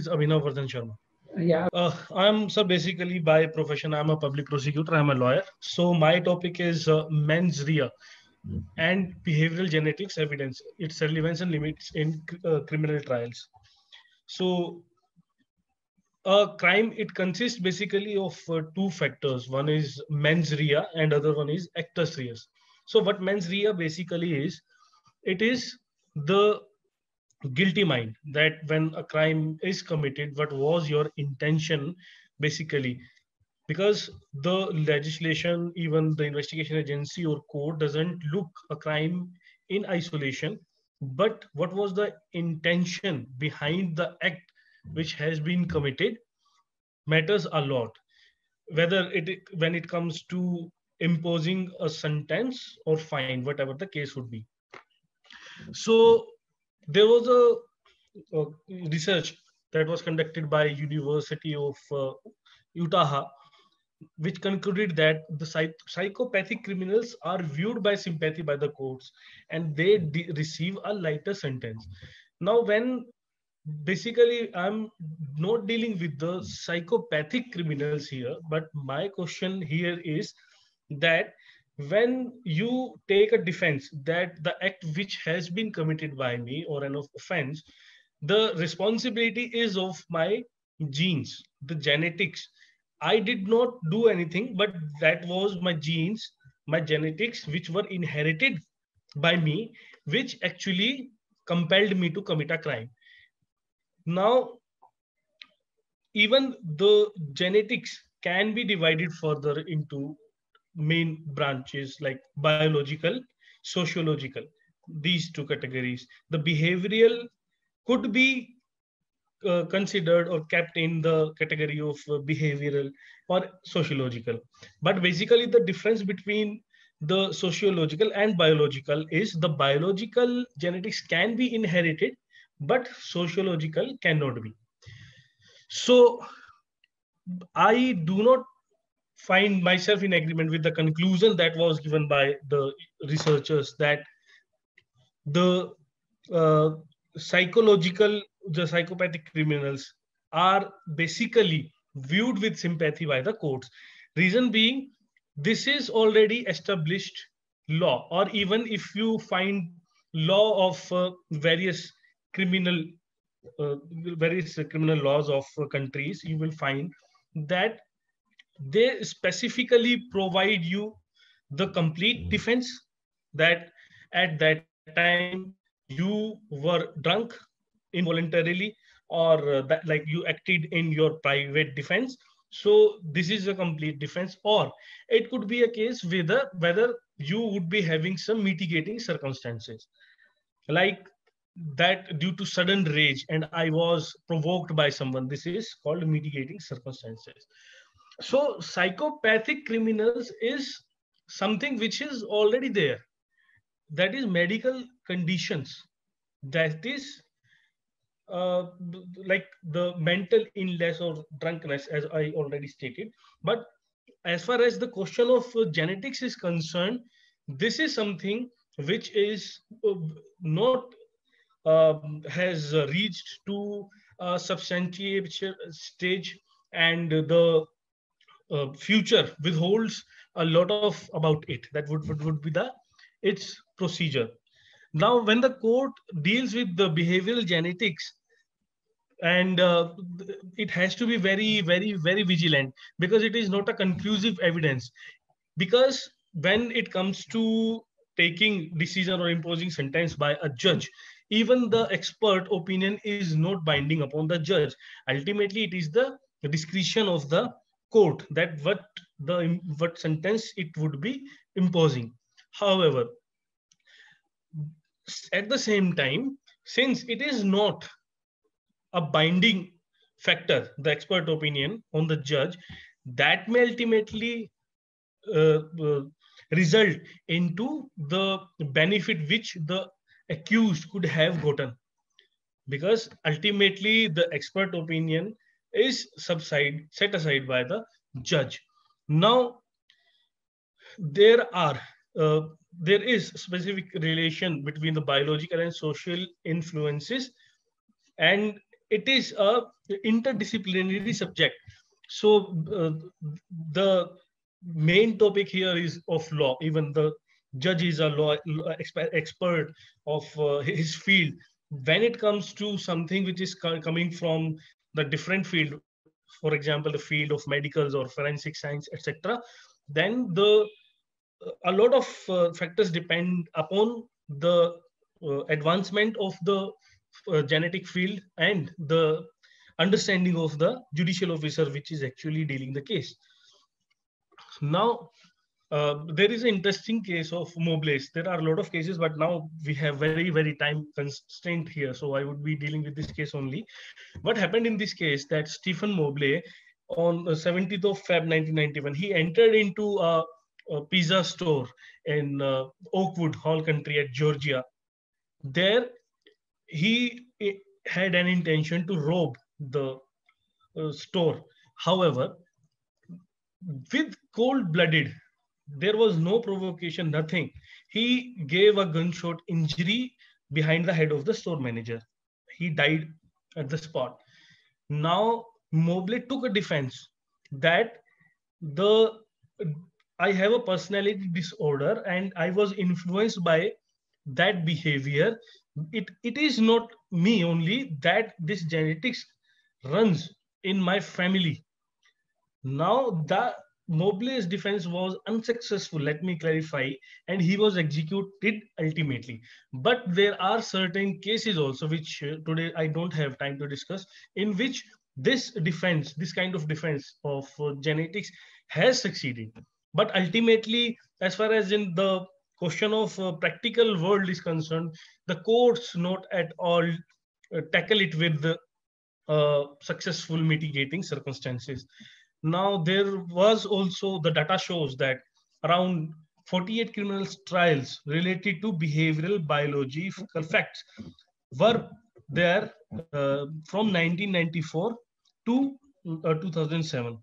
is Abhinav Vardhan Sharma. Yeah. I'm so basically by profession, I'm a public prosecutor, I'm a lawyer. So my topic is mens rea and behavioral genetics evidence, its relevance and limits in criminal trials. So a crime, it consists basically of two factors. One is mens rea and other one is actus reus. So what mens rea basically is, it is the guilty mind, that when a crime is committed, what was your intention basically. Because the legislation, even the investigation agency or court doesn't look a crime in isolation, but what was the intention behind the act which has been committed matters a lot, whether it, when it comes to imposing a sentence or fine, whatever the case would be. So there was a research that was conducted by University of Utah, which concluded that the psychopathic criminals are viewed by sympathy by the courts, and they receive a lighter sentence. Now, when basically I'm not dealing with the psychopathic criminals here, but my question here is that when you take a defense that the act which has been committed by me or an offense, the responsibility is of my genes, the genetics. I did not do anything, but that was my genes, my genetics, which were inherited by me, which actually compelled me to commit a crime. Now, even the genetics can be divided further into main branches like biological, sociological, these two categories. The behavioral could be considered or kept in the category of behavioral or sociological. But basically, the difference between the sociological and biological is the biological genetics can be inherited, but sociological cannot be. So I do not find myself in agreement with the conclusion that was given by the researchers, that the uh, psychological, the psychopathic criminals are basically viewed with sympathy by the courts. Reason being, this is already established law, or even if you find law of criminal uh, various criminal laws of countries, you will find that they specifically provide you the complete defense, that at that time you were drunk involuntarily, or that like you acted in your private defense. So this is a complete defense. Or it could be a case whether you would be having some mitigating circumstances, like that due to sudden rage and I was provoked by someone. This is called mitigating circumstances. So psychopathic criminals is something which is already there. That is medical conditions. That is like the mental illness or drunkenness, as I already stated. But as far as the question of genetics is concerned, this is something which is not has reached to a substantiation stage, and the future withholds a lot of about it. That would be the its procedure. Now, when the court deals with the behavioral genetics, and it has to be very vigilant, because it is not a conclusive evidence. Because when it comes to taking decision or imposing sentence by a judge, even the expert opinion is not binding upon the judge. Ultimately, it is the discretion of the court that what sentence it would be imposing. However, at the same time, since it is not a binding factor, the expert opinion on the judge, that may ultimately uh, uh, result into the benefit which the accused could have gotten, because ultimately the expert opinion is set aside by the judge. Now, there are uh, there is specific relation between the biological and social influences, and it is a interdisciplinary subject. So the main topic here is of law. Even the judge is a expert of his field. When it comes to something which is coming from the different field, for example, the field of medicals or forensic science, etc., then the a lot of factors depend upon the advancement of the genetic field and the understanding of the judicial officer which is actually dealing the case. Now, there is an interesting case of Mobley's. There are a lot of cases, but now we have very time constraint here, so I would be dealing with this case only. What happened in this case, that Stephen Mobley on 17th of Feb 1991, he entered into a pizza store in Oakwood Hall Country at Georgia. There, he had an intention to rob the store. However, with cold-blooded, there was no provocation, nothing. He gave a gunshot injury behind the head of the store manager. He died at the spot. Now, Mobley took a defense that the I have a personality disorder and I was influenced by that behavior. It is not me only, that this genetics runs in my family. Now, the Mobley's defense was unsuccessful, let me clarify, and he was executed ultimately. But there are certain cases also, which today I don't have time to discuss, in which this defense, this kind of defense of genetics has succeeded. But ultimately, as far as in the question of practical world is concerned, the courts not at all tackle it with the successful mitigating circumstances. Now, there was also, the data shows that around 48 criminal trials related to behavioral biological facts were there from 1994 to 2007.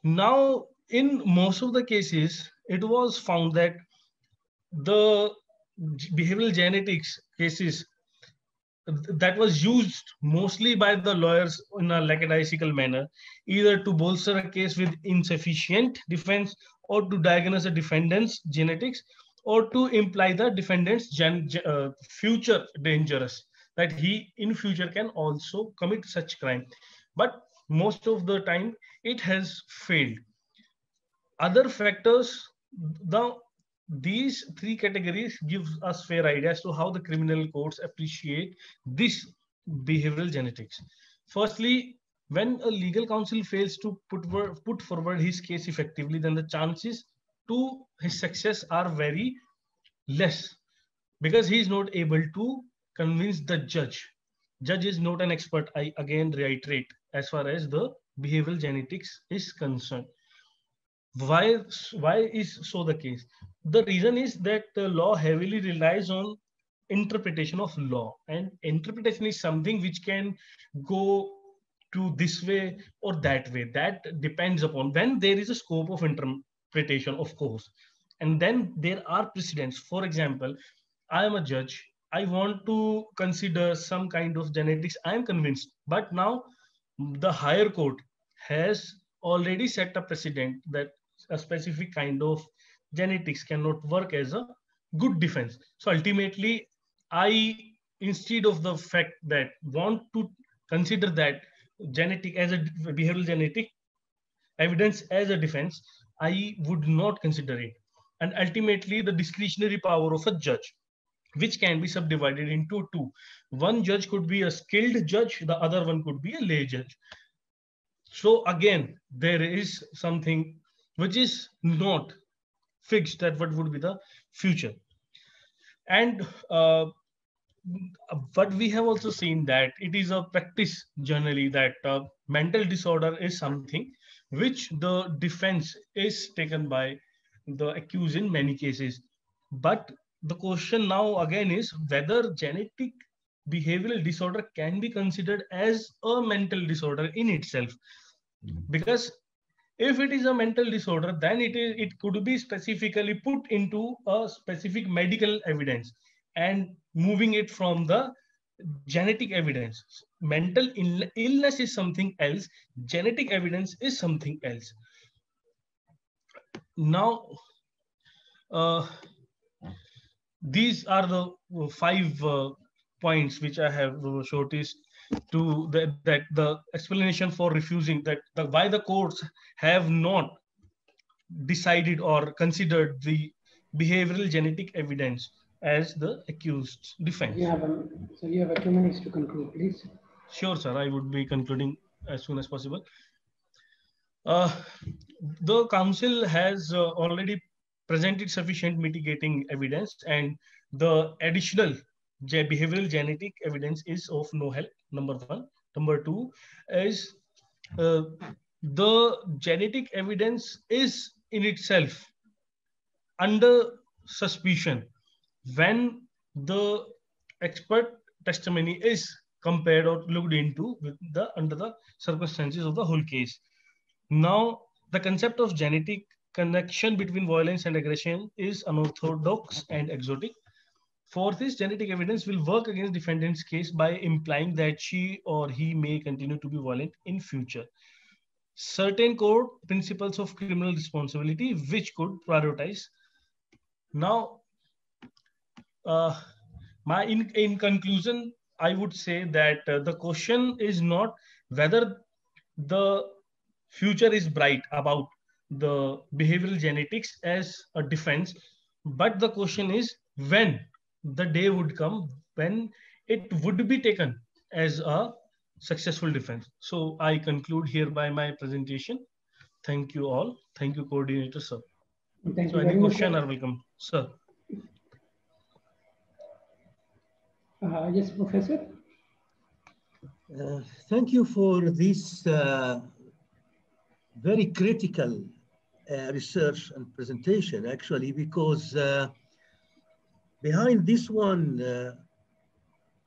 Now, in most of the cases, it was found that the behavioral genetics cases that was used mostly by the lawyers in a lackadaisical manner, either to bolster a case with insufficient defense, or to diagnose a defendant's genetics, or to imply the defendant's future dangerous, that he in future can also commit such crime. But most of the time, it has failed. Other factors, these three categories give us fair idea as to how the criminal courts appreciate this behavioral genetics. Firstly, when a legal counsel fails to put forward his case effectively, then the chances to his success are very less, because he is not able to convince the judge. Judge is not an expert, I again reiterate, as far as the behavioral genetics is concerned. Why is so the case? The reason is that the law heavily relies on interpretation of law, and interpretation is something which can go to this way or that way. That depends upon when there is a scope of interpretation, of course, and then there are precedents. For example, I am a judge, I want to consider some kind of genetics, I am convinced, but now the higher court has already set a precedent that a specific kind of genetics cannot work as a good defense. So ultimately, I, instead of the fact that want to consider that genetic as a behavioral genetic evidence as a defense, I would not consider it. And ultimately, the discretionary power of a judge, which can be subdivided into two. One judge could be a skilled judge, the other one could be a lay judge. So again, there is something which is not fixed, that what would be the future. And but we have also seen that it is a practice generally that mental disorder is something which the defense is taken by the accused in many cases. But the question now again is whether genetic behavioral disorder can be considered as a mental disorder in itself. Because if it is a mental disorder, then it could be specifically put into a specific medical evidence and moving it from the genetic evidence. mental illness is something else, genetic evidence is something else. Now, these are the 5 points which I have shortlisted to that the explanation for refusing that why the courts have not decided or considered the behavioral genetic evidence as the accused defense. So you have 2 minutes to conclude, please. Sure, sir. I would be concluding as soon as possible. The council has already presented sufficient mitigating evidence, and the additional behavioral genetic evidence is of no help. Number 1. Number 2 is the genetic evidence is in itself under suspicion when the expert testimony is compared or looked into with the under the circumstances of the whole case. Now, the concept of genetic connection between violence and aggression is unorthodox and exotic. For this, genetic evidence will work against defendant's case by implying that she or he may continue to be violent in future. Certain core principles of criminal responsibility which could prioritize. Now, in conclusion, I would say that the question is not whether the future is bright about the behavioral genetics as a defense, but the question is when the day would come when it would be taken as a successful defense. So I conclude hereby my presentation. Thank you all. Thank you, coordinator, sir. Thank so you any question are welcome, sir. Yes, Professor. Thank you for this very critical research and presentation, actually, because behind this one,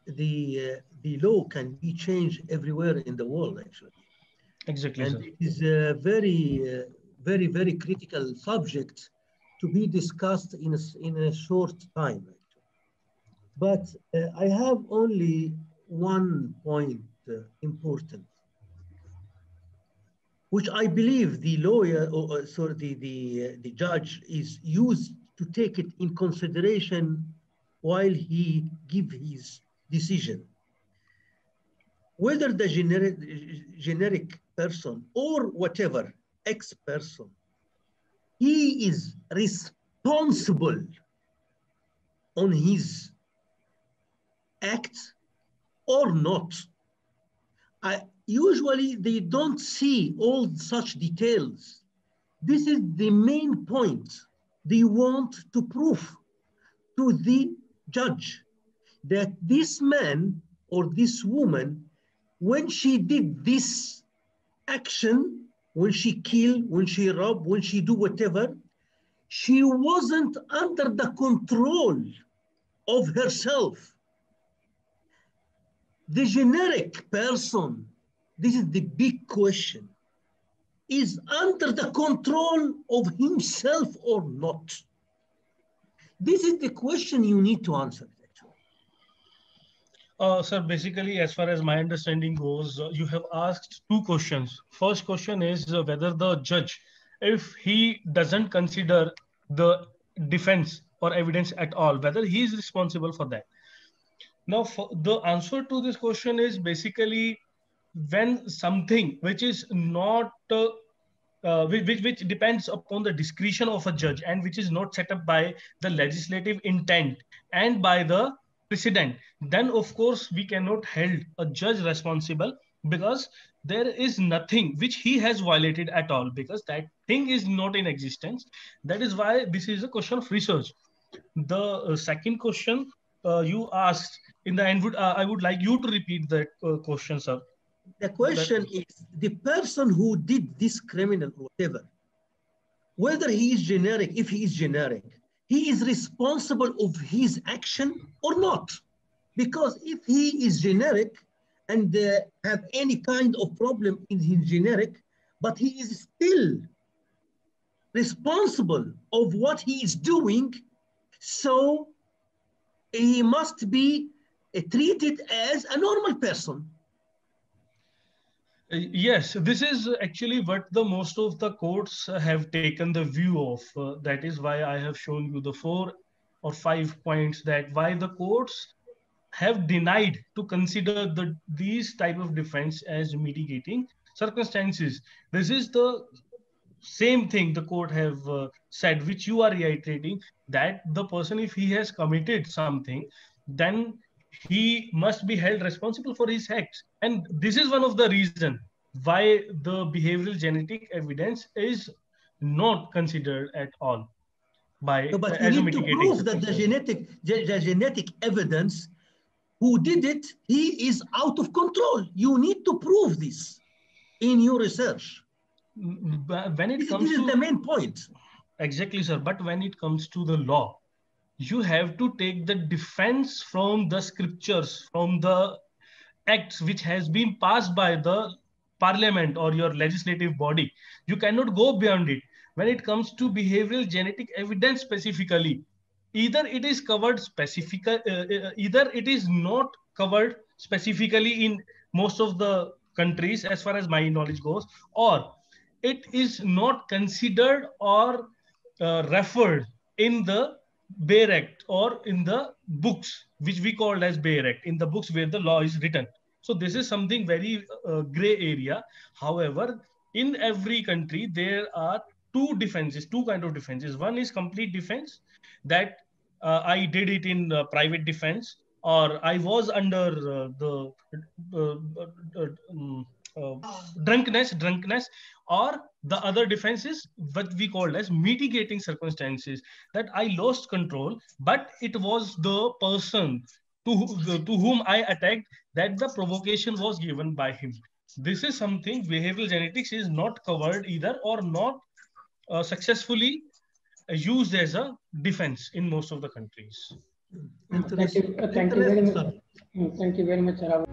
the law can be changed everywhere in the world, actually. Exactly, and sir. It is a very critical subject to be discussed in a short time. But I have only one point important, which I believe the lawyer, or sorry, the judge is used to take it in consideration while he gives his decision. Whether the generic person or whatever, X person, he is responsible on his act or not. Usually they don't see all such details. This is the main point. They want to prove to the judge that this man or this woman, when she did this action, when she killed, when she robbed, when she do whatever, she wasn't under the control of herself. The generic person, this is the big question, is under the control of himself or not? This is the question you need to answer. Sir, basically, as far as my understanding goes, you have asked 2 questions. First question is whether the judge, if he doesn't consider the defense or evidence at all, whether he is responsible for that. Now, the answer to this question is basically when something which is not, which depends upon the discretion of a judge and which is not set up by the legislative intent and by the precedent, then of course we cannot hold a judge responsible, because there is nothing which he has violated at all, because that thing is not in existence. That is why this is a question of research. The second question you asked in the end, I would like you to repeat that question, sir. The question is the person who did this criminal or whatever, whether he is generic, if he is generic, he is responsible of his action or not. Because if he is generic and have any kind of problem in his generic, but he is still responsible of what he is doing, so he must be treated as a normal person. Yes, this is actually what the most of the courts have taken the view of. That is why I have shown you the 4 or 5 points that why the courts have denied to consider these type of defense as mitigating circumstances. This is the same thing the court have said, which you are reiterating, that the person, if he has committed something, then he must be held responsible for his acts. And this is one of the reason why the behavioral genetic evidence is not considered at all by No, but you as a need to mitigating prove that circumstance. the genetic evidence, who did it, he is out of control. You need to prove this in your research. But when it This comes is to the main point. exactly, sir, but when it comes to the law, you have to take the defense from the scriptures, from the acts which has been passed by the parliament or your legislative body. You cannot go beyond it. When it comes to behavioral genetic evidence specifically, either it is covered either it is not covered specifically in most of the countries as far as my knowledge goes, or it is not considered or referred in the Bayer Act or in the books, which we call as Bayer Act, in the books where the law is written. So this is something very gray area. However, in every country, there are two kind of defenses. One is complete defense, that I did it in private defense, or I was under the drunkenness, or the other defense is what we call as mitigating circumstances, that I lost control, but it was the person to whom I attacked, that the provocation was given by him. This is something behavioral genetics is not covered either, or not successfully used as a defense in most of the countries. Thank you very much. Thank you very much, sir.